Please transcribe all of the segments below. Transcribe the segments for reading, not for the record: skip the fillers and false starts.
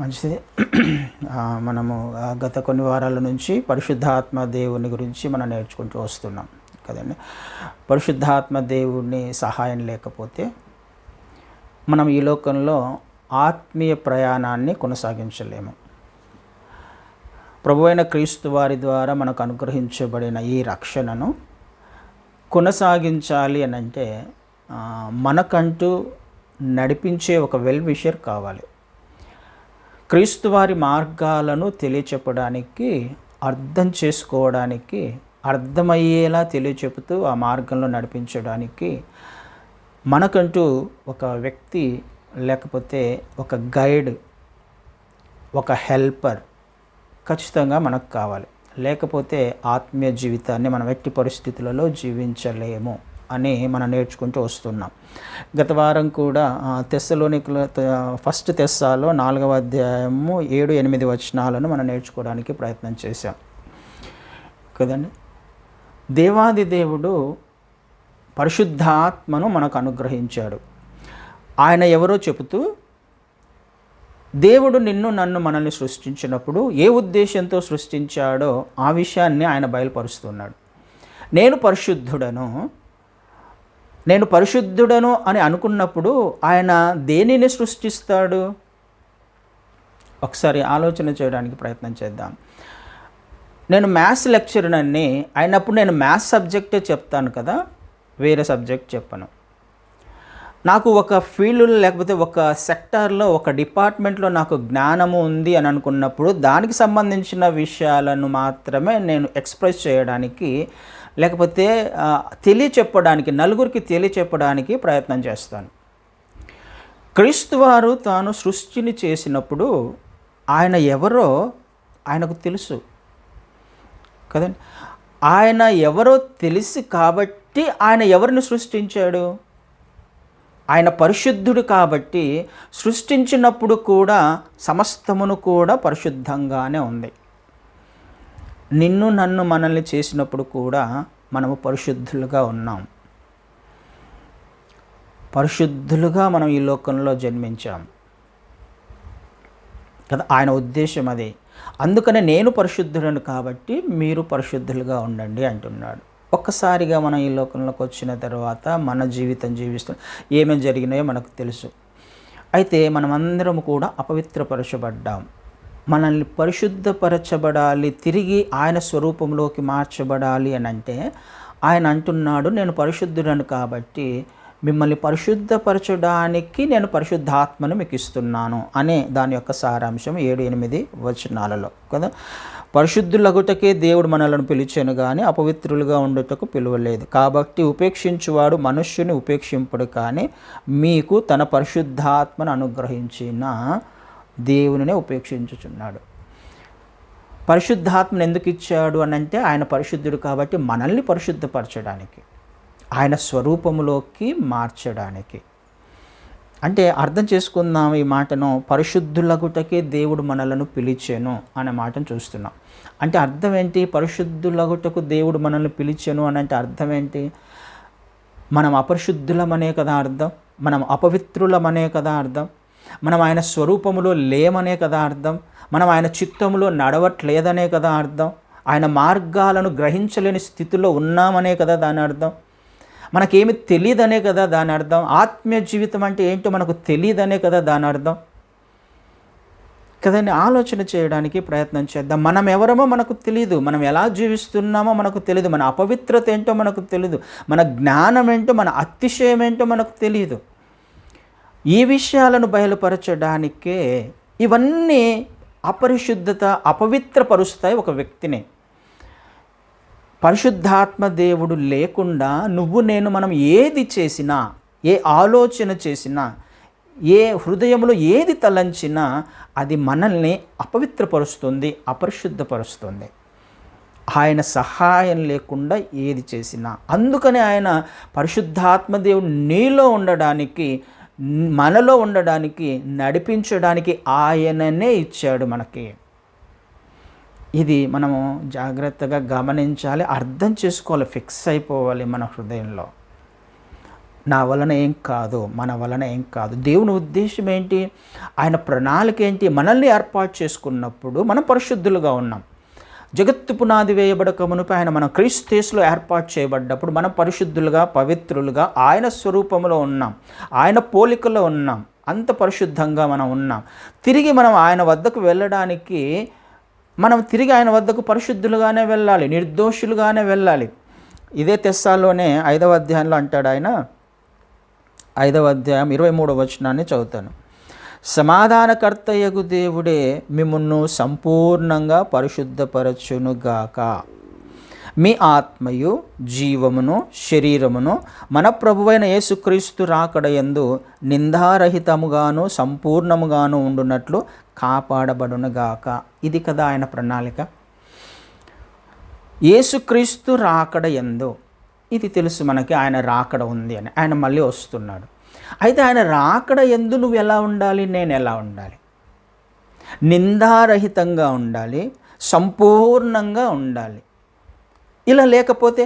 మంచిది. మనము గత కొన్ని వారాల నుంచి పరిశుద్ధాత్మ దేవుని గురించి మనం నేర్చుకుంటూ వస్తున్నాం కదండి. పరిశుద్ధాత్మ దేవుని సహాయం లేకపోతే మనం ఈ లోకంలో ఆత్మీయ ప్రయాణాన్ని కొనసాగించలేము. ప్రభువైన క్రీస్తు వారి ద్వారా మనకు అనుగ్రహించబడిన ఈ రక్షణను కొనసాగించాలి అని అంటే మనకంటూ నడిపించే ఒక వెల్ విషర్ కావాలి. క్రీస్తు వారి మార్గాలను తెలియచెప్పడానికి, అర్థం చేసుకోవడానికి, అర్థమయ్యేలా తెలియచెప్పుతూ ఆ మార్గంలో నడిపించడానికి మనకంటూ ఒక వ్యక్తి లేకపోతే ఒక గైడ్, ఒక హెల్పర్ ఖచ్చితంగా మనకు కావాలి. లేకపోతే ఆత్మీయ జీవితాన్ని మనం ఎట్టి పరిస్థితులలో జీవించలేము అని మనం నేర్చుకుంటూ వస్తున్నాం. గత వారం కూడా తెస్సలోనికల ఫస్ట్ తెస్సాలో 4వ అధ్యాయము 7-8 వచనాలను మనం నేర్చుకోవడానికి ప్రయత్నం చేశాం కదండి. దేవాది దేవుడు పరిశుద్ధాత్మను మనకు అనుగ్రహించాడు. ఆయన ఎవరో చెబుతూ, దేవుడు నిన్ను నన్ను మనల్ని సృష్టించినప్పుడు ఏ ఉద్దేశంతో సృష్టించాడో ఆ విషయాన్ని ఆయన బయలుపరుస్తున్నాడు. నేను పరిశుద్ధుడను అని అనుకున్నప్పుడు ఆయన దేనిని సృష్టిస్తాడు? ఒకసారి ఆలోచన చేయడానికి ప్రయత్నం చేద్దాం. నేను మ్యాథ్స్ లెక్చరర్ని అయినప్పుడు నేను మ్యాథ్స్ సబ్జెక్టే చెప్తాను కదా, వేరే సబ్జెక్ట్ చెప్పను. నాకు ఒక ఫీల్డ్లో లేకపోతే ఒక సెక్టార్లో, ఒక డిపార్ట్మెంట్లో నాకు జ్ఞానము ఉంది అని అనుకున్నప్పుడు దానికి సంబంధించిన విషయాలను మాత్రమే నేను ఎక్స్ప్రెస్ చేయడానికి లేకపోతే తెలియచెప్పడానికి, నలుగురికి తెలియచెప్పడానికి ప్రయత్నం చేస్తాను. క్రీస్తు వారు తాను సృష్టిని చేసినప్పుడు ఆయన ఎవరో ఆయనకు తెలుసు కదండి. ఆయన ఎవరో తెలిసి కాబట్టి ఆయన ఎవరిని సృష్టించాడు? ఆయన పరిశుద్ధుడు కాబట్టి సృష్టించినప్పుడు కూడా సమస్తమును కూడా పరిశుద్ధంగానే ఉంది. నిన్ను నన్ను మనల్ని చేసినప్పుడు కూడా మనము పరిశుద్ధులుగా ఉన్నాం. పరిశుద్ధులుగా మనం ఈ లోకంలో జన్మించాం కదా. ఆయన ఉద్దేశం అదే. అందుకనే నేను పరిశుద్ధుడను కాబట్టి మీరు పరిశుద్ధులుగా ఉండండి అంటున్నాడు. ఒక్కసారిగా మనం ఈ లోకంలోకి వచ్చిన తర్వాత మన జీవితం జీవిస్తాం, ఏమేమి జరిగినాయో మనకు తెలుసు. అయితే మనమందరం కూడా అపవిత్రపరచబడ్డాం. మనల్ని పరిశుద్ధపరచబడాలి, తిరిగి ఆయన స్వరూపంలోకి మార్చబడాలి అని అంటే ఆయన అంటున్నాడు, నేను పరిశుద్ధుడను కాబట్టి మిమ్మల్ని పరిశుద్ధపరచడానికి నేను పరిశుద్ధాత్మను మీకు ఇస్తున్నాను అనే దాని యొక్క సారాంశం 7-8 వచనాలలో కదా. పరిశుద్ధులగుటకే దేవుడు మనలను పిలిచాను కానీ అపవిత్రులుగా ఉండుటకు పిలువలేదు. కాబట్టి ఉపేక్షించువాడు మనుష్యుని ఉపేక్షింపడు, కానీ మీకు తన పరిశుద్ధాత్మను అనుగ్రహించిన దేవునినే ఉపేక్షించుచున్నాడు. పరిశుద్ధాత్మను ఎందుకు ఇచ్చాడు అని అంటే ఆయన పరిశుద్ధుడు కాబట్టి మనల్ని పరిశుద్ధపరచడానికి, ఆయన స్వరూపములోకి మార్చడానికి. అంటే అర్థం చేసుకుందాం ఈ మాటను. పరిశుద్ధులగుటకే దేవుడు మనలను పిలిచెను అనే మాటను చూస్తున్నాం. అంటే అర్థం ఏంటి? పరిశుద్ధులగుటకు దేవుడు మనల్ని పిలిచెను అని అంటే అర్థం ఏంటి? మనం అపరిశుద్ధులమనే కదా అర్థం, మనం అపవిత్రులమనే కదా అర్థం, మనం ఆయన స్వరూపములో లేమనే కదా అర్థం, మనం ఆయన చిత్తములో నడవట్లేదనే కదా అర్థం, ఆయన మార్గాలను గ్రహించలేని స్థితిలో ఉన్నామనే కదా దాని అర్థం, మనకేమి తెలియదనే కదా దాని అర్థం, ఆత్మీయ జీవితం అంటే ఏంటో మనకు తెలియదనే కదా దాని అర్థం కదండి. ఆలోచన చేయడానికి ప్రయత్నం చేద్దాం. మనం ఎవరమో మనకు తెలియదు, మనం ఎలా జీవిస్తున్నామో మనకు తెలియదు, మన అపవిత్రత ఏంటో మనకు తెలియదు, మన జ్ఞానం ఏంటో, మన అతిశయం ఏంటో మనకు తెలియదు. ఈ విషయాలను బయలుపరచడానికే ఇవన్నీ అపరిశుద్ధత, అపవిత్రపరుస్తాయి ఒక వ్యక్తిని. పరిశుద్ధాత్మ దేవుడు లేకుండా నువ్వు నేను మనం ఏది చేసినా, ఏ ఆలోచన చేసినా, ఏ హృదయంలో ఏది తలంచినా అది మనల్ని అపవిత్రపరుస్తుంది, అపరిశుద్ధపరుస్తుంది. ఆయన సహాయం లేకుండా ఏది చేసినా. అందుకనే ఆయన పరిశుద్ధాత్మ దేవుడు నీలో ఉండడానికి, మనలో ఉండడానికి, నడిపించడానికి ఆయననే ఇచ్చాడు మనకి. ఇది మనము జాగ్రత్తగా గమనించాలి, అర్థం చేసుకోవాలి, ఫిక్స్ అయిపోవాలి మన హృదయంలో. నా వలన ఏం కాదు, మన వలన ఏం కాదు. దేవుని ఉద్దేశం ఏంటి? ఆయన ప్రణాళిక ఏంటి? మనల్ని ఏర్పాటు చేసుకున్నప్పుడు మనం పరిశుద్ధులుగా ఉన్నాం. జగత్తు పునాది వేయబడక మునుపు ఆయన మనం క్రీస్తు యేసులో ఏర్పాటు చేయబడ్డప్పుడు మనం పరిశుద్ధులుగా, పవిత్రులుగా ఆయన స్వరూపంలో ఉన్నాం, ఆయన పోలికలో ఉన్నాం, అంత పరిశుద్ధంగా మనం ఉన్నాం. తిరిగి మనం ఆయన వద్దకు వెళ్ళడానికి తిరిగి ఆయన వద్దకు పరిశుద్ధులుగానే వెళ్ళాలి, నిర్దోషులుగానే వెళ్ళాలి. ఇదే తెస్సాలోనే 5వ అధ్యాయంలో అంటాడు ఆయన, 5వ అధ్యాయం 23వ వచనాన్ని చదువుతాను. సమాధానకర్తయగు దేవుడే మిమ్మును సంపూర్ణంగా పరిశుద్ధపరచునుగాక. మీ ఆత్మయు జీవమును శరీరమును మన ప్రభువైన యేసుక్రీస్తు రాకడయందు నిందారహితముగాను సంపూర్ణముగాను ఉండునట్లు కాపాడబడునుగాక. ఇది కదా ఆయన ప్రణాళిక. యేసుక్రీస్తు రాకడయందు, ఇది తెలుసు మనకి, ఆయన రాకడ ఉంది అని, ఆయన మళ్ళీ వస్తున్నాడు. అయితే ఆయన రాకడ యందు నువ్వు ఎలా ఉండాలి, నేను ఎలా ఉండాలి? నిందారహితంగా ఉండాలి, సంపూర్ణంగా ఉండాలి. ఇలా లేకపోతే,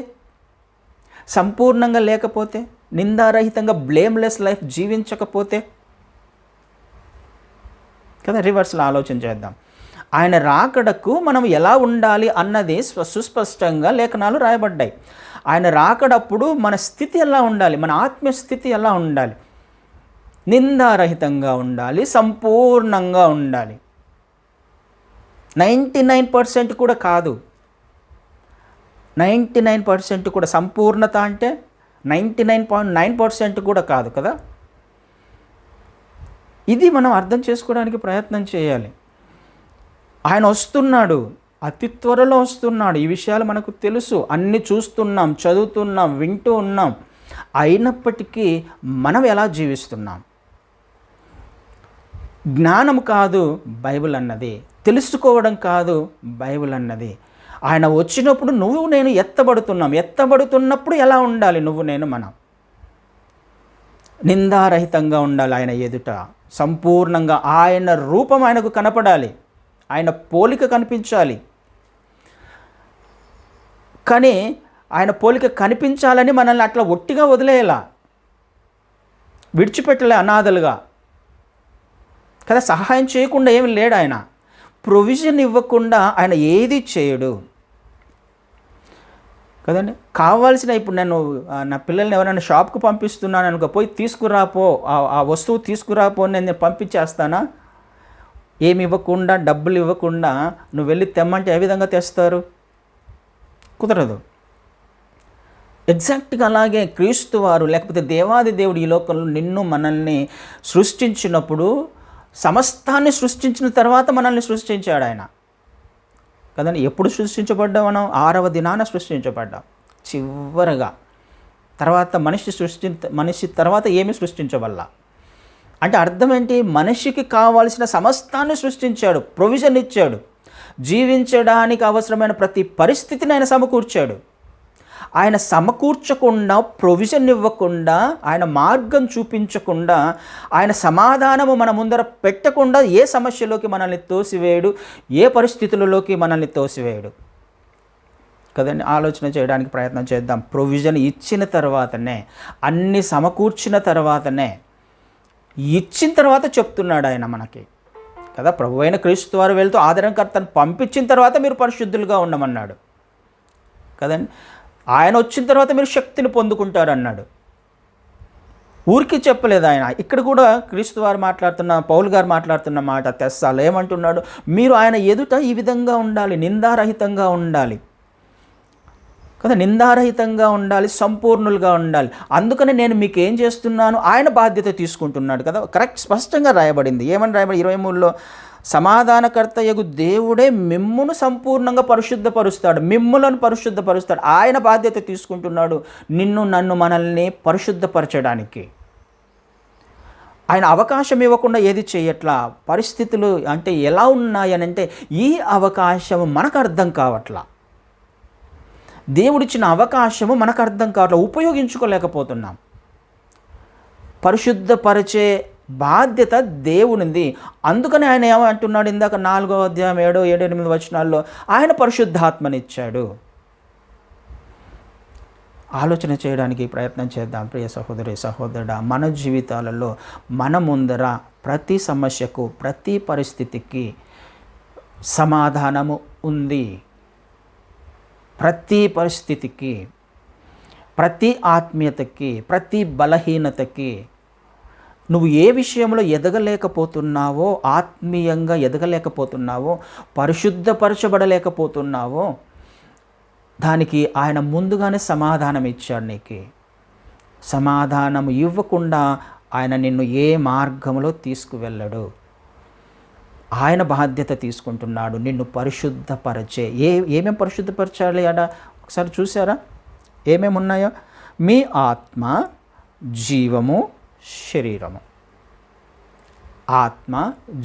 సంపూర్ణంగా లేకపోతే, నిందారహితంగా బ్లేమ్లెస్ లైఫ్ జీవించకపోతే కదా, రివర్స్లో ఆలోచన చేద్దాం. ఆయన రాకడకు మనం ఎలా ఉండాలి అన్నది సుస్పష్టంగా లేఖనాలు రాయబడ్డాయి. ఆయన రాకడప్పుడు మన స్థితి ఎలా ఉండాలి, మన ఆత్మీయ స్థితి ఎలా ఉండాలి? నిందారహితంగా ఉండాలి, సంపూర్ణంగా ఉండాలి. 99% కూడా కాదు, 99% కూడా, సంపూర్ణత అంటే 99.9% కూడా కాదు కదా. ఇది మనం అర్థం చేసుకోవడానికి ప్రయత్నం చేయాలి. ఆయన వస్తున్నాడు, అతి త్వరలో వస్తున్నాడు. ఈ విషయాలు మనకు తెలుసు, అన్నీ చూస్తున్నాం, చదువుతున్నాం, వింటూ ఉన్నాం. అయినప్పటికీ మనం ఎలా జీవిస్తున్నాం? జ్ఞానం కాదు బైబిల్ అన్నది, తెలుసుకోవడం కాదు బైబిల్ అన్నది. ఆయన వచ్చినప్పుడు నువ్వు నేను ఎత్తబడుతున్నప్పుడు ఎలా ఉండాలి నువ్వు నేను మనం? నిందారహితంగా ఉండాలి ఆయన ఎదుట, సంపూర్ణంగా ఆయన రూపం ఆయనకు కనపడాలి, ఆయన పోలిక కనిపించాలి. కానీ ఆయన పోలిక కనిపించాలని మనల్ని అట్లా ఒట్టిగా వదిలేయాల, విడిచిపెట్టలే అనాథలుగా కదా. సహాయం చేయకుండా ఏమి లేడు ఆయన, ప్రొవిజన్ ఇవ్వకుండా ఆయన ఏది చేయడు కదండి. కావాల్సిన, ఇప్పుడు నేను నా పిల్లల్ని ఎవరైనా షాప్కి పంపిస్తున్నాను అనుకో, పోయి తీసుకురాపో, ఆ వస్తువు తీసుకురాపో అని నేను పంపించేస్తానా? ఏమి ఇవ్వకుండా, డబ్బులు ఇవ్వకుండా నువ్వు వెళ్ళి తెమ్మంటే ఏ విధంగా తెస్తారు? కుదరదు. ఎగ్జాక్ట్గా అలాగే క్రీస్తు వారు, లేకపోతే దేవాది దేవుడు ఈ లోకంలో నిన్ను మనల్ని సృష్టించినప్పుడు, సమస్తాన్ని సృష్టించిన తర్వాత మనల్ని సృష్టించాడు ఆయన కదండి. ఎప్పుడు సృష్టించబడ్డా మనం? 6వ దినాన సృష్టించబడ్డాం చివరగా. తర్వాత మనిషి తర్వాత ఏమి సృష్టించవల్ల అంటే అర్థం ఏంటి? మనిషికి కావాల్సిన సమస్తాన్ని సృష్టించాడు, ప్రొవిజన్ ఇచ్చాడు, జీవించడానికి అవసరమైన ప్రతి పరిస్థితిని ఆయన సమకూర్చాడు. ఆయన సమకూర్చకుండా, ప్రొవిజన్ ఇవ్వకుండా, ఆయన మార్గం చూపించకుండా, ఆయన సమాధానము మన ముందర పెట్టకుండా ఏ సమస్యలోకి మనల్ని తోసివేయడు, ఏ పరిస్థితులలోకి మనల్ని తోసివేయడు కదండి. ఆలోచన చేయడానికి ప్రయత్నం చేద్దాం. ప్రొవిజన్ ఇచ్చిన తర్వాతనే, అన్ని సమకూర్చిన తర్వాతనే, ఇచ్చిన తర్వాత చెప్తున్నాడు ఆయన మనకి కదా. ప్రభువైన క్రీస్తు వారు వెళ్తూ ఆదరణకర్తను పంపించిన తర్వాత మీరు పరిశుద్ధులుగా ఉండమన్నాడు కదండి. ఆయన వచ్చిన తర్వాత మీరు శక్తిని పొందుకుంటారు అన్నాడు. ఊరికి చెప్పలేదు ఆయన. ఇక్కడ కూడా క్రీస్తు వారు పౌలు గారు మాట్లాడుతున్న మాట తెస్సాలో ఏమంటున్నాడు? మీరు ఆయన ఎదుట ఈ విధంగా ఉండాలి, నిందారహితంగా ఉండాలి కదా, నిందారహితంగా ఉండాలి, సంపూర్ణులుగా ఉండాలి. అందుకని నేను మీకు ఏం చేస్తున్నాను, ఆయన బాధ్యత తీసుకుంటున్నాడు కదా. కరెక్ట్, స్పష్టంగా రాయబడింది. ఏమని రాయబడి 23లో, సమాధానకర్తయగు దేవుడే మిమ్మును సంపూర్ణంగా పరిశుద్ధపరుస్తాడు, మిమ్ములను పరిశుద్ధపరుస్తాడు. ఆయన బాధ్యత తీసుకుంటున్నాడు నిన్ను నన్ను మనల్ని పరిశుద్ధపరచడానికి. ఆయన అవకాశం ఇవ్వకుండా ఏది చేయట్లా. పరిస్థితులు అంటే ఎలా ఉన్నాయనంటే ఈ అవకాశం మనకు అర్థం కావట్లా. దేవుడిచ్చిన అవకాశము మనకు అర్థం కావట్లా, ఉపయోగించుకోలేకపోతున్నాం. పరిశుద్ధపరిచే బాధ్యత దేవునిది. అందుకని ఆయన ఏమంటున్నాడు ఇందాక 4వ అధ్యాయం 7, 8 వచనాల్లో, ఆయన పరిశుద్ధాత్మనిచ్చాడు. ఆలోచన చేయడానికి ప్రయత్నం చేద్దాం. ప్రియ సహోదరి సహోదరుడా, మన జీవితాలలో మన ముందర ప్రతి సమస్యకు, ప్రతి పరిస్థితికి సమాధానము ఉంది. ప్రతి పరిస్థితికి, ప్రతి ఆత్మీయతకి, ప్రతి బలహీనతకి, నువ్వు ఏ విషయంలో ఎదగలేకపోతున్నావో, ఆత్మీయంగా ఎదగలేకపోతున్నావో, పరిశుద్ధపరచబడలేకపోతున్నావో దానికి ఆయన ముందుగానే సమాధానం ఇచ్చాడు. నీకు సమాధానం ఇవ్వకుండా ఆయన నిన్ను ఏ మార్గంలో తీసుకువెళ్ళడు. ఆయన బాధ్యత తీసుకుంటున్నాడు నిన్ను పరిశుద్ధపరిచే. ఏమేమి పరిశుద్ధపరచాలి అట ఒకసారి చూసారా? ఏమేమి ఉన్నాయో? మీ ఆత్మ, జీవము, శరీరము. ఆత్మ,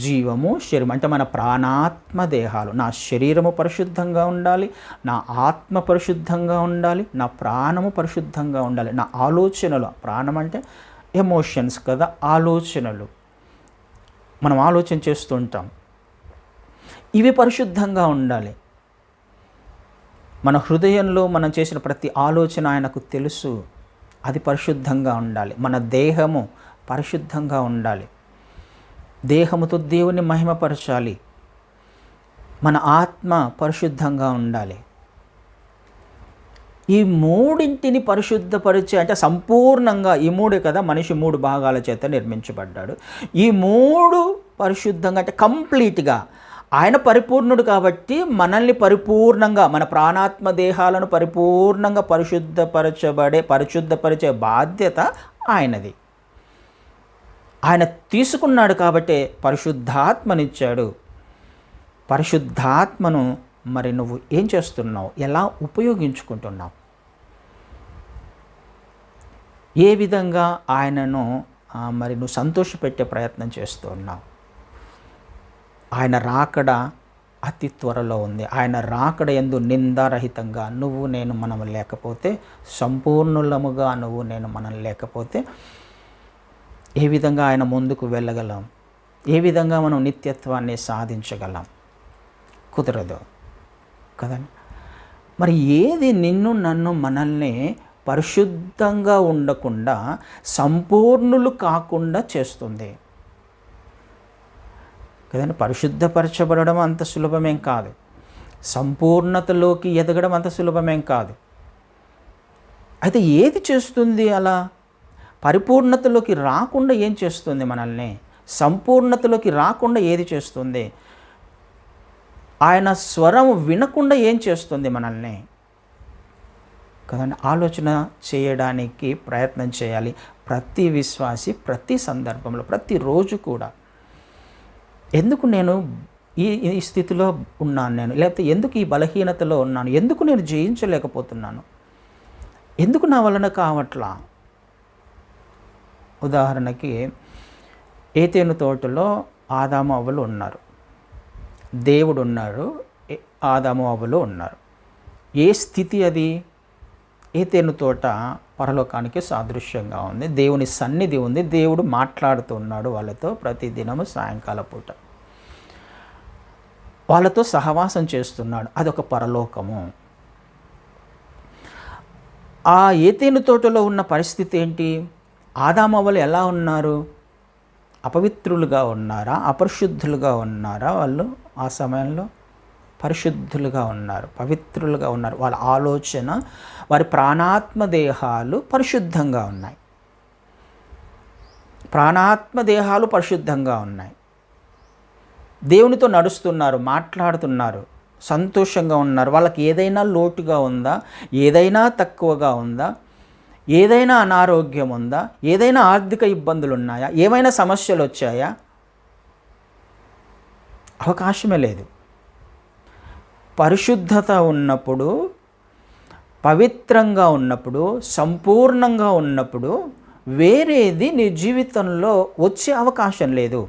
జీవము, శరీరం అంటే మన ప్రాణాత్మ దేహాలు. నా శరీరము పరిశుద్ధంగా ఉండాలి, నా ఆత్మ పరిశుద్ధంగా ఉండాలి, నా ప్రాణము పరిశుద్ధంగా ఉండాలి. నా ఆలోచనలు, ప్రాణం అంటే ఎమోషన్స్ కదా, ఆలోచనలు, మనం ఆలోచన చేస్తుంటాం, ఇవి పరిశుద్ధంగా ఉండాలి. మన హృదయంలో మనం చేసిన ప్రతి ఆలోచన ఆయనకు తెలుసు, అది పరిశుద్ధంగా ఉండాలి. మన దేహము పరిశుద్ధంగా ఉండాలి, దేహముతో దేవుని మహిమపరచాలి. మన ఆత్మ పరిశుద్ధంగా ఉండాలి. ఈ మూడింటిని పరిశుద్ధపరిచే అంటే సంపూర్ణంగా, ఈ మూడే కదా, మనిషి 3 భాగాల చేత నిర్మించబడ్డాడు. ఈ 3 పరిశుద్ధంగా అంటే కంప్లీట్గా, ఆయన పరిపూర్ణుడు కాబట్టి మనల్ని పరిపూర్ణంగా, మన ప్రాణాత్మ దేహాలను పరిపూర్ణంగా పరిశుద్ధపరిచే బాధ్యత ఆయనది. ఆయన తీసుకున్నాడు కాబట్టే పరిశుద్ధాత్మనిచ్చాడు. పరిశుద్ధాత్మను మరి నువ్వు ఏం చేస్తున్నావు? ఎలా ఉపయోగించుకుంటున్నావు? ఏ విధంగా ఆయనను మరి నువ్వు సంతోషపెట్టే ప్రయత్నం చేస్తూ ఉన్నావు? ఆయన రాకడ అతి త్వరలో ఉంది. ఆయన రాకడ యందు నిందారహితంగా నువ్వు నేను మనం లేకపోతే, సంపూర్ణులముగా నువ్వు నేను మనం లేకపోతే ఏ విధంగా ఆయన ముందుకు వెళ్ళగలం? ఏ విధంగా మనం నిత్యత్వాన్ని సాధించగలం? కుదరదు కదండి. మరి ఏది నిన్ను నన్ను మనల్ని పరిశుద్ధంగా ఉండకుండా, సంపూర్ణులు కాకుండా చేస్తుంది కదండి? పరిశుద్ధపరచబడడం అంత సులభమేం కాదు, సంపూర్ణతలోకి ఎదగడం అంత సులభమేం కాదు. అయితే ఏది చేస్తుంది అలా? పరిపూర్ణతలోకి రాకుండా ఏం చేస్తుంది మనల్ని? సంపూర్ణతలోకి రాకుండా ఏది చేస్తుంది? ఆయన స్వరం వినకుండా ఏం చేస్తుంది మనల్ని? కదండి. ఆలోచన చేయడానికి ప్రయత్నం చేయాలి ప్రతి విశ్వాసి, ప్రతి సందర్భంలో, ప్రతిరోజు కూడా. ఎందుకు నేను ఈ స్థితిలో ఉన్నాను, నేను లేకపోతే ఎందుకు ఈ బలహీనతలో ఉన్నాను, ఎందుకు నేను జయించలేకపోతున్నాను, ఎందుకు నా వలన కావట్లా? ఉదాహరణకి ఏతేను తోటలో ఆదాము అవ్వలు ఉన్నారు, దేవుడు ఉన్నారు, ఆదాము అవ్వలు ఉన్నారు. ఏ స్థితి అది? ఏతేను తోట పరలోకానికి సాదృశ్యంగా ఉంది, దేవుని సన్నిధి ఉంది, దేవుడు మాట్లాడుతున్నాడు వాళ్ళతో ప్రతిదినము సాయంకాల పూట, వాళ్ళతో సహవాసం చేస్తున్నాడు. అదొక పరలోకము. ఆ ఏతేను తోటలో ఉన్న పరిస్థితి ఏంటి? ఆదామవ్వలు ఎలా ఉన్నారు? అపవిత్రులుగా ఉన్నారా? అపరిశుద్ధులుగా ఉన్నారా? వాళ్ళు ఆ సమయంలో పరిశుద్ధులుగా ఉన్నారు, పవిత్రులుగా ఉన్నారు. వాళ్ళ ఆలోచన, వారి ప్రాణాత్మ దేహాలు పరిశుద్ధంగా ఉన్నాయి. ప్రాణాత్మ దేహాలు పరిశుద్ధంగా ఉన్నాయి. దేవునితో నడుస్తున్నారు, మాట్లాడుతున్నారు, సంతోషంగా ఉన్నారు. వాళ్ళకి ఏదైనా లోటుగా ఉందా? ఏదైనా తక్కువగా ఉందా? ఏదైనా అనారోగ్యం ఉందా? ఏదైనా ఆర్థిక ఇబ్బందులు ఉన్నాయా? ఏమైనా సమస్యలు వచ్చాయా? అవకాశమే లేదు. పరిశుద్ధత ఉన్నప్పుడు, పవిత్రంగా ఉన్నప్పుడు, సంపూర్ణంగా ఉన్నప్పుడు వేరేది నీ జీవితంలో వచ్చే అవకాశం లేదు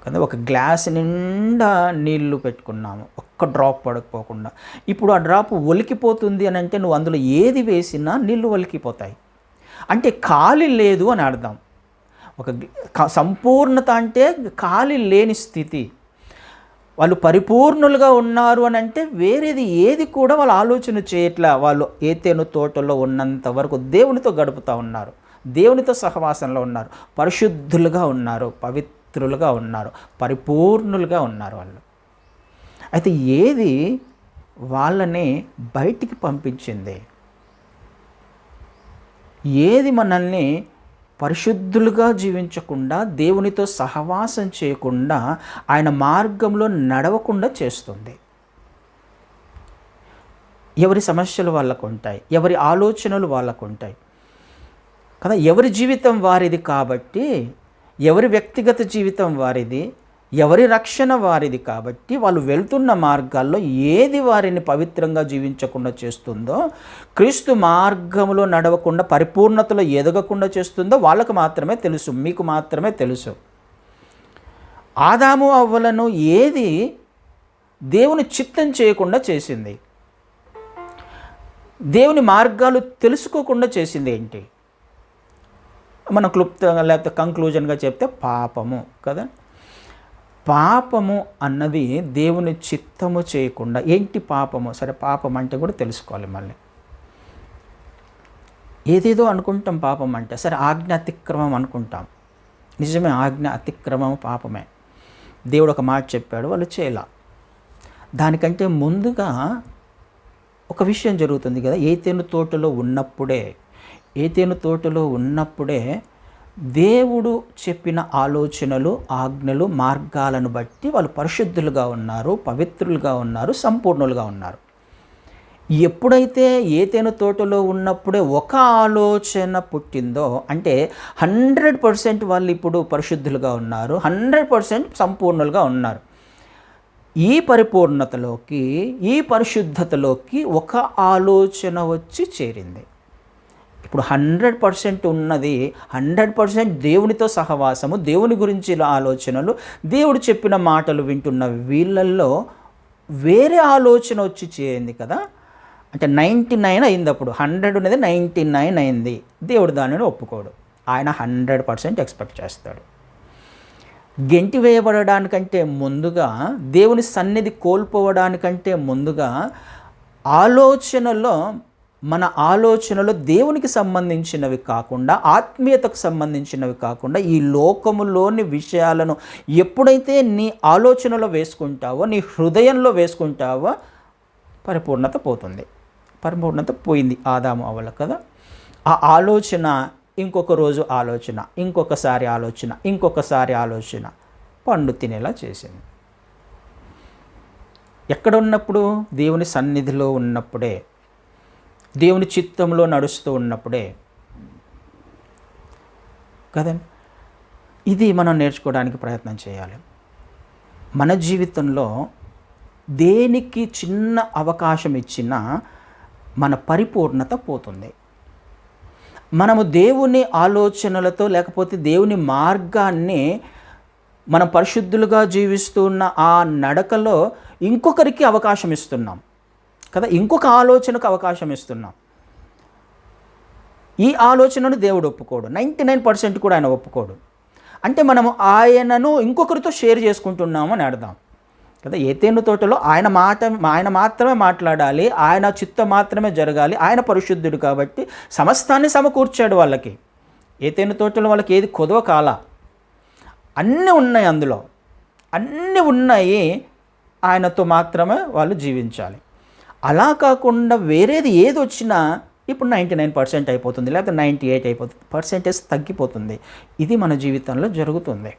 కదా. ఒక గ్లాస్ నిండా నీళ్లు పెట్టుకున్నాము, ఒక్క డ్రాప్ పడకపోకుండా. ఇప్పుడు ఆ డ్రాప్ ఒలికిపోతుంది అని అంటే నువ్వు అందులో ఏది వేసినా నీళ్లు ఒలికిపోతాయి. అంటే ఖాళీ లేదు అని అర్థం. ఒక సంపూర్ణత అంటే ఖాళీ లేని స్థితి. వాళ్ళు పరిపూర్ణులుగా ఉన్నారు అని అంటే వేరేది ఏది కూడా వాళ్ళు ఆలోచన చేయట్లా. వాళ్ళు ఏతేను తోటలో ఉన్నంత వరకు దేవునితో గడుపుతూ ఉన్నారు, దేవునితో సహవాసంలో ఉన్నారు, పరిశుద్ధులుగా ఉన్నారు, పవిత్రులుగా ఉన్నారు, పరిపూర్ణులుగా ఉన్నారు వాళ్ళు. అయితే ఏది వాళ్ళని బయటికి పంపించింది? ఏది మనల్ని పరిశుద్ధులుగా జీవించకుండా, దేవునితో సహవాసం చేయకుండా, ఆయన మార్గంలో నడవకుండా చేస్తుంది? ఎవరి సమస్యలు వాళ్ళకు ఉంటాయి, ఎవరి ఆలోచనలు వాళ్ళకు ఉంటాయి కదా. ఎవరి జీవితం వారిది కాబట్టి, ఎవరి వ్యక్తిగత జీవితం వారిది, ఎవరి రక్షణ వారిది కాబట్టి, వాళ్ళు వెళ్తున్న మార్గాల్లో ఏది వారిని పవిత్రంగా జీవించకుండా చేస్తుందో, క్రీస్తు మార్గంలో నడవకుండా పరిపూర్ణతలో ఎదగకుండా చేస్తుందో వాళ్ళకు మాత్రమే తెలుసు, మీకు మాత్రమే తెలుసు. ఆదాము అవ్వలను ఏది దేవుని చిత్తం చేయకుండా చేసింది? దేవుని మార్గాలు తెలుసుకోకుండా చేసింది ఏంటి? మనం క్లుప్తంగా లేకపోతే కంక్లూజన్గా చెప్తే పాపము కదా. పాపము అన్నది దేవుని చిత్తము చేయకుండా. ఏంటి పాపము? సరే, పాపం అంటే కూడా తెలుసుకోవాలి. మళ్ళీ ఏదేదో అనుకుంటాం పాపం అంటే. సరే, ఆజ్ఞ అతిక్రమం అనుకుంటాం. నిజమే, ఆజ్ఞ అతిక్రమం పాపమే. దేవుడు ఒక మాట చెప్పాడు, వాళ్ళు చేయలా. దానికంటే ముందుగా ఒక విషయం జరుగుతుంది కదా. ఏతేను తోటలో ఉన్నప్పుడే దేవుడు చెప్పిన ఆలోచనలు, ఆజ్ఞలు, మార్గాలను బట్టి వాళ్ళు పరిశుద్ధులుగా ఉన్నారు, పవిత్రులుగా ఉన్నారు, సంపూర్ణులుగా ఉన్నారు. ఎప్పుడైతే ఏతేను తోటలో ఉన్నప్పుడే ఒక ఆలోచన పుట్టిందో, అంటే 100% వాళ్ళు ఇప్పుడు పరిశుద్ధులుగా ఉన్నారు, 100% సంపూర్ణులుగా ఉన్నారు. ఈ పరిపూర్ణతలోకి, ఈ పరిశుద్ధతలోకి ఒక ఆలోచన వచ్చి చేరింది. ఇప్పుడు 100% ఉన్నది, 100% దేవునితో సహవాసము, దేవుని గురించి ఆలోచనలు, దేవుడు చెప్పిన మాటలు వింటున్న వీళ్ళల్లో వేరే ఆలోచన వచ్చి చేరింది కదా. అంటే 99 అయింది. అప్పుడు 100 ఉన్నది 99 అయింది. దేవుడు దానిని ఒప్పుకోడు. ఆయన 100% ఎక్స్పెక్ట్ చేస్తాడు. గెంటి వేయబడడానికంటే ముందుగా, దేవుని సన్నిధి కోల్పోవడానికంటే ముందుగా మన ఆలోచనలో దేవునికి సంబంధించినవి కాకుండా, ఆత్మీయతకు సంబంధించినవి కాకుండా, ఈ లోకములోని విషయాలను ఎప్పుడైతే నీ ఆలోచనలో వేసుకుంటావో, నీ హృదయంలో వేసుకుంటావో, పరిపూర్ణత పోతుంది. పరిపూర్ణత పోయింది ఆదాము అవ్వల కదా. ఆ ఆలోచన ఇంకొక రోజు ఆలోచన, ఇంకొకసారి ఆలోచన పండు తినేలా చేసింది. ఎక్కడ ఉన్నప్పుడు? దేవుని సన్నిధిలో ఉన్నప్పుడే, దేవుని చిత్తంలో నడుస్తూ ఉన్నప్పుడే కదండి. ఇది మనం నేర్చుకోవడానికి ప్రయత్నం చేయాలి. మన జీవితంలో దేనికి చిన్న అవకాశం ఇచ్చినా మన పరిపూర్ణత పోతుంది. మనము దేవుని ఆలోచనలతో, లేకపోతే దేవుని మార్గాన్ని మనం పరిశుద్ధులుగా జీవిస్తున్న ఆ నడకలో ఇంకొకరికి అవకాశం ఇస్తున్నాం కదా. ఇంకొక ఆలోచనకు అవకాశం ఇస్తున్నాం. ఈ ఆలోచనను దేవుడు ఒప్పుకోడు, 99% కూడా ఆయన ఒప్పుకోడు. అంటే మనము ఆయనను ఇంకొకరితో షేర్ చేసుకుంటున్నాము అని అర్థం కదా. ఏతేను తోటలో ఆయన మాత్రమే మాట్లాడాలి, ఆయన చిత్తం మాత్రమే జరగాలి. ఆయన పరిశుద్ధుడు కాబట్టి సమస్తాన్ని సమకూర్చాడు వాళ్ళకి. ఏతేను తోటలో వాళ్ళకి ఏది కొదవ కాల, అన్నీ ఉన్నాయి, అందులో అన్నీ ఉన్నాయి. ఆయనతో మాత్రమే వాళ్ళు జీవించాలి. అలా కాకుండా వేరేది ఏది వచ్చినా ఇప్పుడు 99% అయిపోతుంది, లేకపోతే 98 అయిపోతుంది, పర్సెంటేజ్ తగ్గిపోతుంది. ఇది మన జీవితంలో జరుగుతుంది.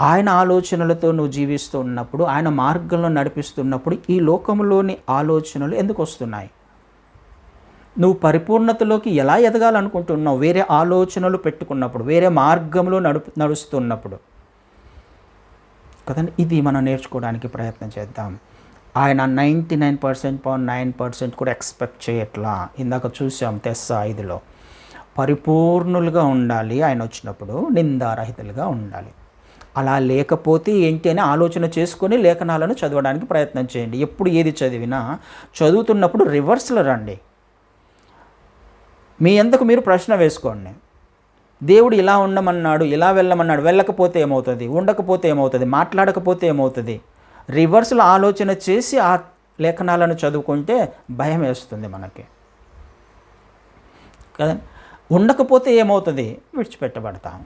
ఆయన ఆలోచనలతో నువ్వు జీవిస్తూ ఉన్నప్పుడు, ఆయన మార్గంలో నడిపిస్తున్నప్పుడు ఈ లోకంలోని ఆలోచనలు ఎందుకు వస్తున్నాయి? నువ్వు పరిపూర్ణతలోకి ఎలా ఎదగాలనుకుంటున్నావు? వేరే ఆలోచనలు పెట్టుకున్నప్పుడు, వేరే మార్గంలో నడుస్తున్నప్పుడు కదండి. ఇది మనం నేర్చుకోవడానికి ప్రయత్నం చేద్దాం. ఆయన 99.9% కూడా ఎక్స్పెక్ట్ చేయట్లా. ఇందాక చూసాం తెస్సా 5లో, పరిపూర్ణులుగా ఉండాలి. ఆయన వచ్చినప్పుడు నిందారహితులుగా ఉండాలి. అలా లేకపోతే ఏంటి అని ఆలోచన చేసుకొని లేఖనాలను చదవడానికి ప్రయత్నం చేయండి. ఎప్పుడు ఏది చదివినా చదువుతున్నప్పుడు రివర్స్లో రండి. మీ అంతకు మీరు ప్రశ్న వేసుకోండి. దేవుడు ఇలా ఉండమన్నాడు, ఇలా వెళ్ళమన్నాడు, వెళ్ళకపోతే ఏమవుతుంది, ఉండకపోతే ఏమవుతుంది, మాట్లాడకపోతే ఏమవుతుంది, రివర్స్లో ఆలోచన చేసి ఆ లేఖనాలను చదువుకుంటే భయం వేస్తుంది మనకి కదా. ఉండకపోతే ఏమవుతుంది, విడిచిపెట్టబడతాం.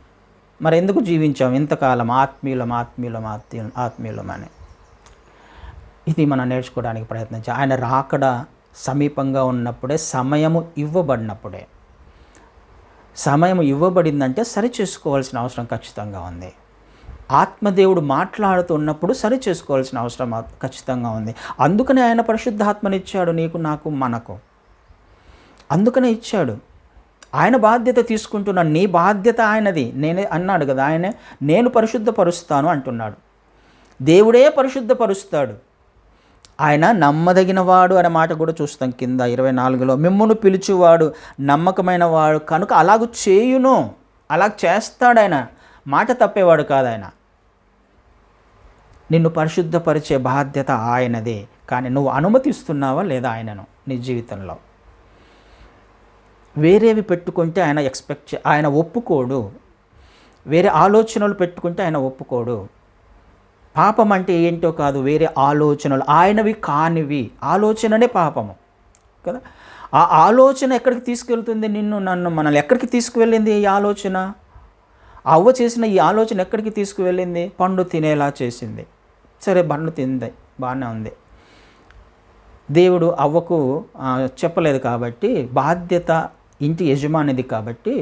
మరి ఎందుకు జీవించాం ఇంతకాలం ఆత్మీయులం అని. ఇది మనం నేర్చుకోవడానికి ప్రయత్నించాం. ఆయన రాకడ సమీపంగా ఉన్నప్పుడే, సమయం ఇవ్వబడిందంటే సరి చేసుకోవాల్సిన అవసరం ఖచ్చితంగా ఉంది. ఆత్మదేవుడు మాట్లాడుతున్నప్పుడు సరి చేసుకోవాల్సిన అవసరం ఖచ్చితంగా ఉంది. అందుకనే ఆయన పరిశుద్ధాత్మనిచ్చాడు నీకు, నాకు, మనకు. అందుకనే ఇచ్చాడు. ఆయన బాధ్యత తీసుకుంటున్నాడు. నీ బాధ్యత ఆయనది. నేనే అన్నాడు కదా, నేను పరిశుద్ధపరుస్తాను అంటున్నాడు. దేవుడే పరిశుద్ధపరుస్తాడు. ఆయన నమ్మదగినవాడు అనే మాట కూడా చూస్తాం కింద 24లో. మిమ్మును పిలుచువాడు నమ్మకమైన వాడు కనుక అలాగూ చేయును, అలా చేస్తాడు. ఆయన మాట తప్పేవాడు కాదు. ఆయన నిన్ను పరిశుద్ధపరిచే బాధ్యత ఆయనదే. కానీ నువ్వు అనుమతిస్తున్నావా లేదా ఆయనను నీ జీవితంలో? వేరేవి పెట్టుకుంటే ఆయన ఒప్పుకోడు. వేరే ఆలోచనలు పెట్టుకుంటే ఆయన ఒప్పుకోడు. పాపం అంటే ఏంటో కాదు, వేరే ఆలోచనలు, ఆయనవి కానివి. ఆలోచననే పాపము కదా. ఆ ఆలోచన ఎక్కడికి తీసుకెళ్తుంది నిన్ను, నన్ను, మనల్ని ఎక్కడికి తీసుకువెళ్ళింది ఈ ఆలోచన? అవ్వ చేసిన ఈ ఆలోచన ఎక్కడికి తీసుకువెళ్ళింది? పండు తినేలా చేసింది. సరే, పండు తింది, బాగానే ఉంది. దేవుడు అవ్వకు చెప్పలేదు కాబట్టి, బాధ్యత ఇంటి యజమానిది కాబట్టి,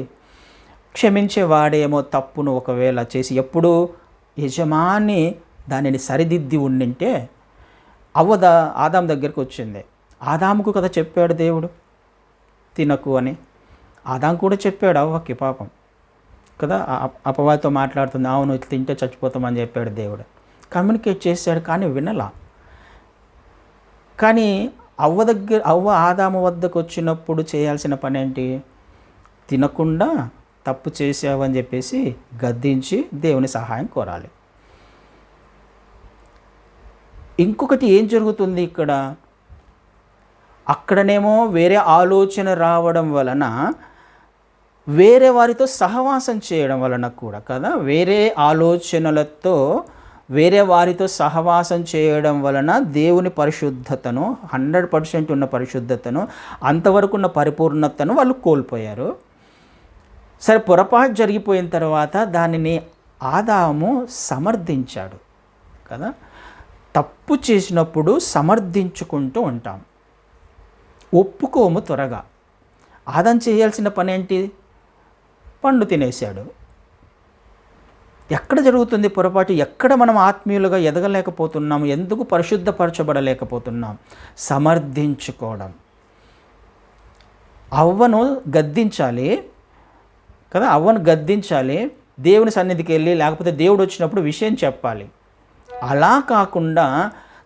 క్షమించేవాడేమో తప్పును ఒకవేళ చేసి, ఎప్పుడు యజమాని దానిని సరిదిద్ది ఉండింటే ఆదాం దగ్గరికి వచ్చింది. ఆదాముకు కదా చెప్పాడు దేవుడు తినకు అని. ఆదాం కూడా చెప్పాడు అవ్వకి, పాపం కదా. అపవాదితో మాట్లాడుతుంది, అవును ఇట్లా తింటే చచ్చిపోతామని చెప్పాడు దేవుడు. కమ్యూనికేట్ చేశాడు, కానీ వినలా. కానీ అవ్వ ఆదాము వద్దకు వచ్చినప్పుడు చేయాల్సిన పని ఏంటి? తినకుండా తప్పు చేసావని చెప్పేసి గద్దించి దేవుని సహాయం కోరాలి. ఇంకొకటి ఏం జరుగుతుంది ఇక్కడ? అక్కడనేమో వేరే ఆలోచన రావడం వలన, వేరే వారితో సహవాసం చేయడం వలన కూడా కదా, వేరే ఆలోచనలతో వేరే వారితో సహవాసం చేయడం వలన దేవుని పరిశుద్ధతను, 100% ఉన్న పరిశుద్ధతను, అంతవరకు ఉన్న పరిపూర్ణతను వాళ్ళు కోల్పోయారు. సరే, పొరపాటు జరిగిపోయిన తర్వాత దానిని ఆదాము సమర్థించాడు కదా. తప్పు చేసినప్పుడు సమర్థించుకుంటూ ఉంటాం, ఒప్పుకోము త్వరగా. ఆదాం చేయాల్సిన పని ఏంటి? పండు తినేశాడు. ఎక్కడ జరుగుతుంది పొరపాటు? ఎక్కడ మనం ఆత్మీయులుగా ఎదగలేకపోతున్నాం? ఎందుకు పరిశుద్ధపరచబడలేకపోతున్నాం? సమర్థించుకోవడం. అవ్వను గద్దించాలి కదా, అవ్వను గద్దించాలి, దేవుని సన్నిధికి వెళ్ళి, లేకపోతే దేవుడు వచ్చినప్పుడు విషయం చెప్పాలి. అలా కాకుండా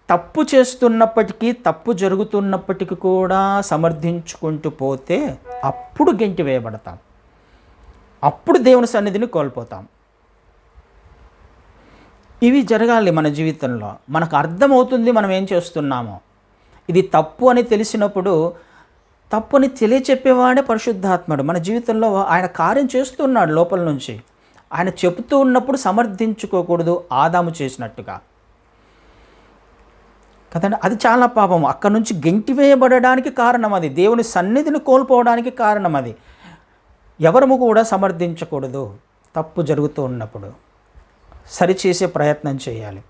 తప్పు చేస్తున్నప్పటికీ, తప్పు జరుగుతున్నప్పటికీ కూడా సమర్థించుకుంటూ పోతే అప్పుడు గెంటి వేయబడతాం, అప్పుడు దేవుని సన్నిధిని కోల్పోతాం. ఇవి జరగాలి మన జీవితంలో. మనకు అర్థమవుతుంది మనం ఏం చేస్తున్నామో. ఇది తప్పు అని తెలిసినప్పుడు, తప్పు అని తెలియచెప్పేవాడే పరిశుద్ధాత్ముడు. మన జీవితంలో ఆయన కార్యం చేస్తున్నాడు లోపల నుంచి. ఆయన చెబుతూ ఉన్నప్పుడు సమర్థించుకోకూడదు, ఆదాము చేసినట్టుగా కదండి. అది చాలా పాపం. అక్కడి నుంచి గెంటివేయబడడానికి కారణం అది, దేవుని సన్నిధిని కోల్పోవడానికి కారణం అది. ఎవరము కూడా సమర్థించకూడదు. తప్పు జరుగుతూ ఉన్నప్పుడు సరిచేసే ప్రయత్నం చేయాలి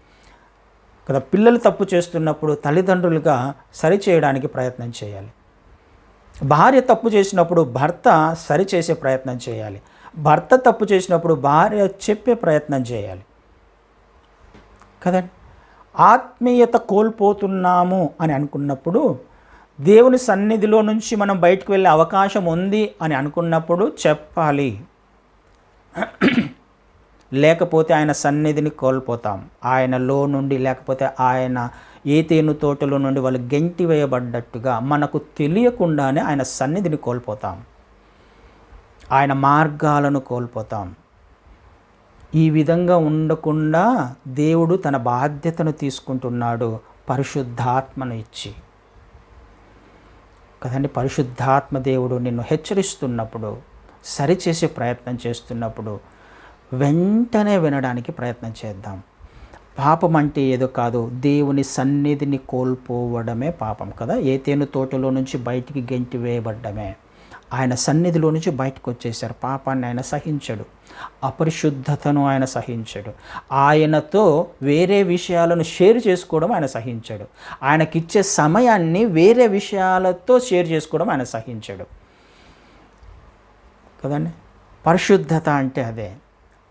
కదా. పిల్లలు తప్పు చేస్తున్నప్పుడు తల్లిదండ్రులుగా సరిచేయడానికి ప్రయత్నం చేయాలి. భార్య తప్పు చేసినప్పుడు భర్త సరిచేసే ప్రయత్నం చేయాలి. భర్త తప్పు చేసినప్పుడు భార్య చెప్పే ప్రయత్నం చేయాలి కదండి. ఆత్మీయత కోల్పోతున్నాము అని అనుకున్నప్పుడు, దేవుని సన్నిధిలో నుంచి మనం బయటకు వెళ్ళే అవకాశం ఉంది అని అనుకున్నప్పుడు చెప్పాలి. లేకపోతే ఆయన సన్నిధిని కోల్పోతాం. ఆయనలో నుండి, లేకపోతే ఆయన ఏతేను తోటలో నుండి వాళ్ళు గెంటి వేయబడ్డట్టుగా మనకు తెలియకుండానే ఆయన సన్నిధిని కోల్పోతాం, ఆయన మార్గాలను కోల్పోతాం. ఈ విధంగా ఉండకుండా దేవుడు తన బాధ్యతను తీసుకుంటున్నాడు, పరిశుద్ధాత్మను ఇచ్చి కదండి. పరిశుద్ధాత్మ దేవుడు నిన్ను హెచ్చరిస్తున్నప్పుడు, సరిచేసే ప్రయత్నం చేస్తున్నప్పుడు వెంటనే వినడానికి ప్రయత్నం చేద్దాం. పాపం అంటే ఏదో కాదు, దేవుని సన్నిధిని కోల్పోవడమే పాపం కదా. ఏతేను తోటలో నుంచి బయటికి గెంటి వేయబడ్డమే. ఆయన సన్నిధిలో నుంచి బయటకు వచ్చేసారు. పాపాన్ని ఆయన సహించడు, అపరిశుద్ధతను ఆయన సహించడు, ఆయనతో వేరే విషయాలను షేర్ చేసుకోవడం ఆయన సహించడు, ఆయనకిచ్చే సమయాన్ని వేరే విషయాలతో షేర్ చేసుకోవడం ఆయన సహించడు కదండి. పరిశుద్ధత అంటే అదే.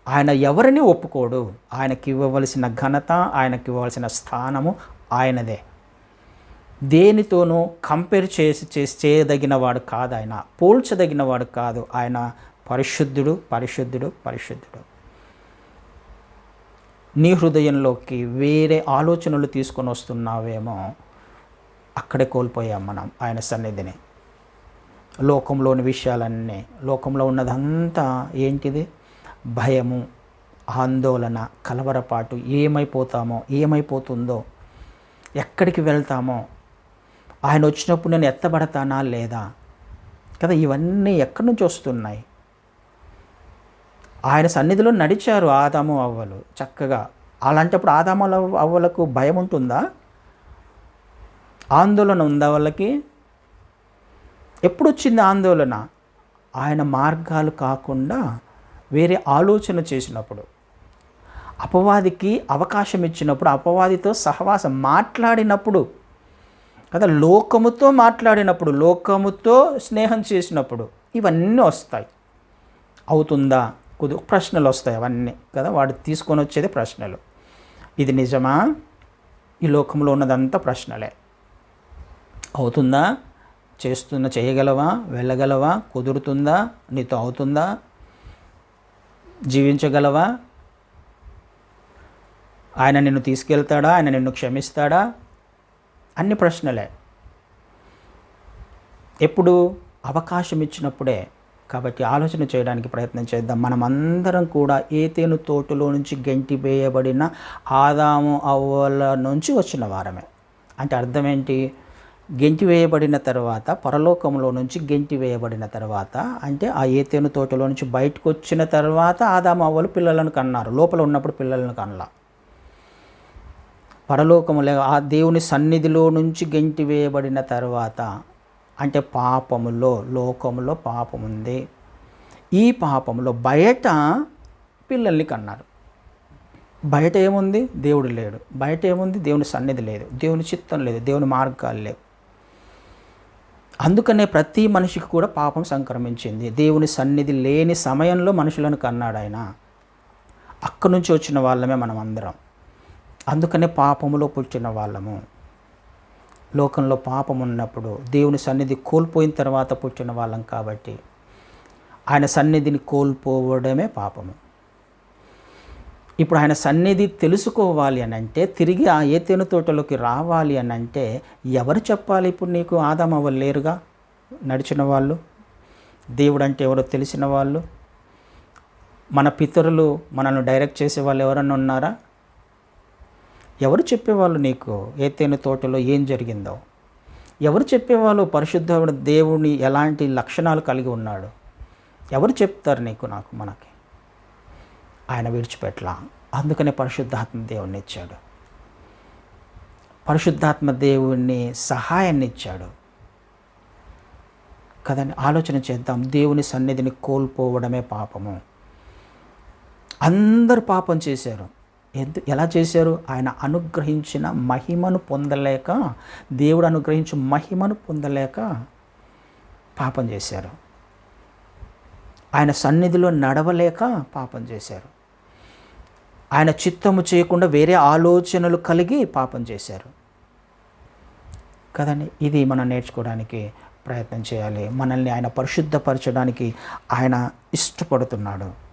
ఆయన ఎవరిని ఒప్పుకోడు. ఆయనకి ఇవ్వవలసిన ఘనత, ఆయనకి ఇవ్వవలసిన స్థానము ఆయనదే. దేనితోనూ కంపేర్ చేయదగిన వాడు కాదు, ఆయన పోల్చదగిన వాడు కాదు. ఆయన పరిశుద్ధుడు, పరిశుద్ధుడు, పరిశుద్ధుడు. నీ హృదయంలోకి వేరే ఆలోచనలు తీసుకొని వస్తున్నావేమో, అక్కడే కోల్పోయాం మనం ఆయన సన్నిధిని. లోకంలోని విషయాలన్నీ, లోకంలో ఉన్నదంతా ఏంటిది? భయము, ఆందోళన, కలవరపాటు, ఏమైపోతుందో, ఎక్కడికి వెళ్తామో, ఆయన వచ్చినప్పుడు నేను ఎత్తబడతానా లేదా కదా. ఇవన్నీ ఎక్కడి నుంచి వస్తున్నాయి? ఆయన సన్నిధిలో నడిచారు ఆదాము అవ్వలు చక్కగా. అలాంటప్పుడు ఆదాము అవ్వలకు భయం ఉంటుందా? ఆందోళన ఉందా వాళ్ళకి? ఎప్పుడు వచ్చింది ఆందోళన? ఆయన మార్గాలు కాకుండా వేరే ఆలోచన చేసినప్పుడు, అపవాదికి అవకాశం ఇచ్చినప్పుడు, అపవాదితో సహవాసం మాట్లాడినప్పుడు కదా, లోకముతో మాట్లాడినప్పుడు, లోకముతో స్నేహం చేసినప్పుడు ఇవన్నీ వస్తాయి. అవుతుందా? ప్రశ్నలు వస్తాయి అవన్నీ కదా. వాడు తీసుకొని వచ్చేది ప్రశ్నలు. ఇది నిజమా? ఈ లోకంలో ఉన్నదంతా ప్రశ్నలే. అవుతుందా? చేయగలవా? వెళ్ళగలవా? కుదురుతుందా? నీతో అవుతుందా? జీవించగలవా? ఆయన నిన్ను తీసుకెళ్తాడా? ఆయన నిన్ను క్షమిస్తాడా? అన్ని ప్రశ్నలే. ఎప్పుడు? అవకాశం ఇచ్చినప్పుడే. కాబట్టి ఆలోచన చేయడానికి ప్రయత్నం చేద్దాం. మనమందరం కూడా ఏతేను తోటలో నుంచి గెంటి వేయబడిన ఆదాము అవ్వల నుంచి వచ్చిన వారమే. అంటే అర్థం ఏంటి? గెంటి వేయబడిన తర్వాత, పరలోకంలో నుంచి గెంటి వేయబడిన తర్వాత, అంటే ఆ ఏతేను తోటలో నుంచి బయటకు వచ్చిన తర్వాత ఆదాము అవ్వలు పిల్లలను కన్నారు. లోపల ఉన్నప్పుడు పిల్లలను కనలా. పరలోకములో ఆ దేవుని సన్నిధిలో నుంచి గెంటి వేయబడిన తర్వాత, అంటే లోకములో పాపం ఉంది. ఈ పాపములో బయట పిల్లల్ని కన్నారు. బయట ఏముంది? దేవుడు లేడు. బయట ఏముంది? దేవుని సన్నిధి లేదు, దేవుని చిత్తం లేదు, దేవుని మార్గాలు లేవు. అందుకనే ప్రతి మనిషికి కూడా పాపం సంక్రమించింది. దేవుని సన్నిధి లేని సమయంలో మనుషులను కన్నాడు ఆయన. అక్కడి నుంచి వచ్చిన వాళ్ళమే మనం అందరం. అందుకనే పాపములో పుట్టిన వాళ్ళము. లోకంలో పాపం ఉన్నప్పుడు, దేవుని సన్నిధి కోల్పోయిన తర్వాత పుట్టిన వాళ్ళం కాబట్టి ఆయన సన్నిధిని కోల్పోవడమే పాపము. ఇప్పుడు ఆయన సన్నిధి తెలుసుకోవాలి అని అంటే, తిరిగి ఆ ఏతేను తోటలోకి రావాలి అని అంటే ఎవరు చెప్పాలి? ఇప్పుడు నీకు ఆదాము అవ్వలు లేరుగా, నడిచిన వాళ్ళు, దేవుడు అంటే ఎవరో తెలిసిన వాళ్ళు. మన పితరులు మనల్ని డైరెక్ట్ చేసే వాళ్ళు ఎవరన్నా ఉన్నారా? ఎవరు చెప్పేవాళ్ళు నీకు ఏతేను తోటలో ఏం జరిగిందో? ఎవరు చెప్పేవాళ్ళు పరిశుద్ధ దేవుని ఎలాంటి లక్షణాలు కలిగి ఉన్నాడు? ఎవరు చెప్తారు నీకు, నాకు, మనకి? ఆయన విడిచిపెట్టలా. అందుకనే పరిశుద్ధాత్మ దేవుణ్ణి ఇచ్చాడు. పరిశుద్ధాత్మ దేవుణ్ణి సహాయాన్ని ఇచ్చాడు కదండి. ఆలోచన చేద్దాం. దేవుని సన్నిధిని కోల్పోవడమే పాపము. అందరూ పాపం చేశారు. ఎలా చేశారు? ఆయన అనుగ్రహించిన మహిమను పొందలేక, దేవుడు అనుగ్రహించిన మహిమను పొందలేక పాపం చేశారు. ఆయన సన్నిధిలో నడవలేక పాపం చేశారు. ఆయన చిత్తము చేయకుండా వేరే ఆలోచనలు కలిగి పాపం చేశారు కదండి. ఇది మనం నేర్చుకోవడానికి ప్రయత్నం చేయాలి. మనల్ని ఆయన పరిశుద్ధపరచడానికి ఆయన ఇష్టపడుతున్నాడు.